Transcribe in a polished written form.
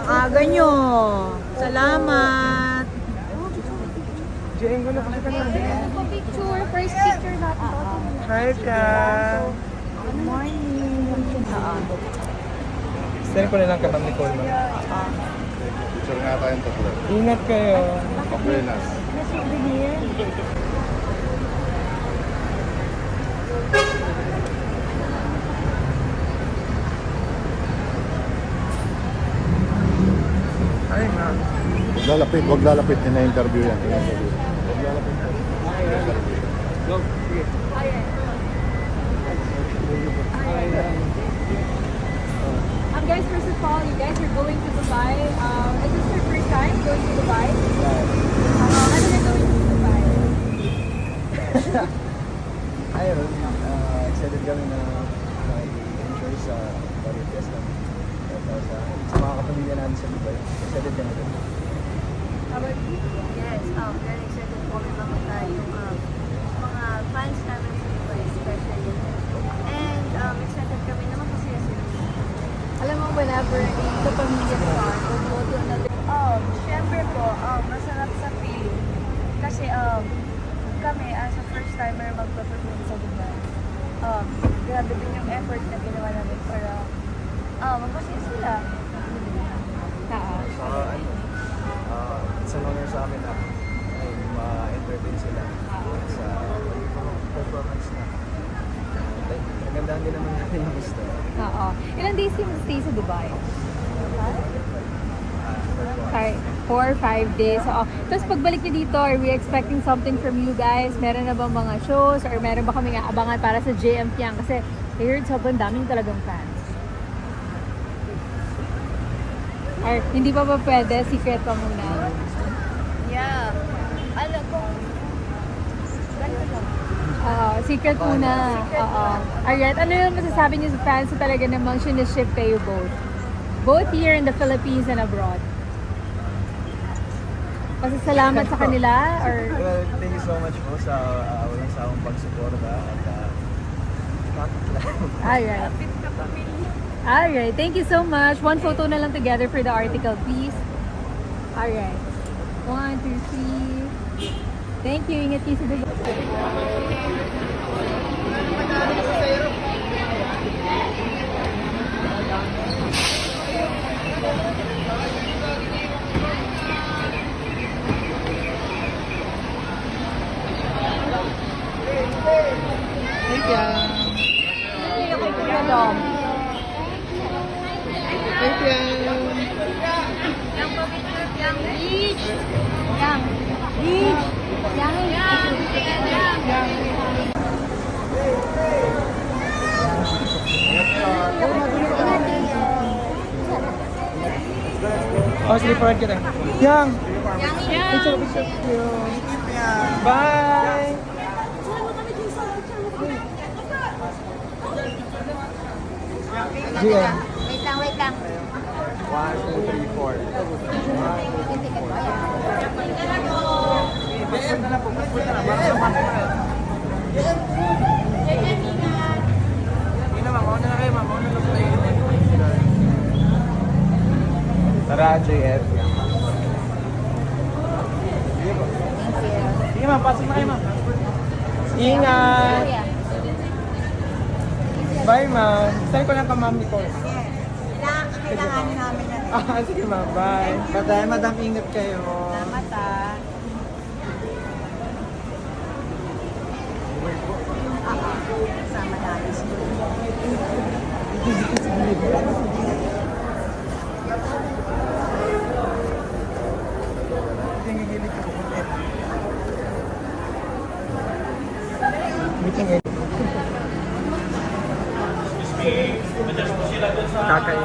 aga nyo. Salamat. Jeng, wala kasi ka na. Picture, first picture natin. Hi ka. Good morning. Send ko na lang ka Ma'am Nicole. Picture nga tayong tatlo. Ingat kayo. Pabuenas. Ay, ma'am. Huwag lalapit. Ina-interview yan. Huwag lalapit. Go. Sige. Guys, first of all, you guys are going to Dubai. Is this your first time going to Dubai? Ano na going to Dubai? Ayun, excited kami na mag-enjoy sa Bali Fiesta. Tapos sa mga kapamilya namin sa Dubai. Excited kami doon. How about you? Yes, very excited po kami makita yung mga fans namin sa Dubai especially. And excited kami naman kasi sila. Alam mo, whenever sa pamilya ko, go to another. Syempre po, masarap sa feeling. Kasi kami as a first timer magpa-perform sa Dubai. Grabe din yung effort na ginawa namin para magpasaya sila. It's an honor sa amin na ma-entertain sila sa performance na. Magandaan din naman natin yung gusto. Oo. Ilang days yung stay sa Dubai? Sorry, 4 or 5 days. Oo. Tapos pagbalik niyo dito, are we expecting something from you guys? Meron na bang mga shows? Or meron ba kaming aabangan para sa JM Piang? Kasi I heard sobrang daming talagang fans. Or hindi pa ba pwede? Secret pa muna. Yeah. Ano kung ganun lang. Secret muna. Oo. Alright, ano yung masasabi niyo sa fans na talaga namang siniship kayo both? Both here in the Philippines and abroad. Pasasalamat sa kanila? Or Well, thank you so much po sa walang sawang pagsuporta at Alright. Alright, thank you so much. One photo na lang together for the article, please. Alright. 1, 2, 3. Thank you. Ingat kayo sa Dubai. Thank you. Hindi ako Kuya Dom. Thank you. Yang picture, yang Beach! Yang! Beach! Oh, slipperan kita. Yang! Picture, picture. Bye! GM. Wait lang. 1, 2, 3, 4. Tara, JF. Sige ma'am, pasok na kayo ma'am. Ingat! Bye ma'am. Send ko lang ka Ma'am Nicole. Kailangan namin yan. Sige ma'am, bye. Bye, madam, ingat kayo. Salamat Kasama natin si Meeting. Kakain.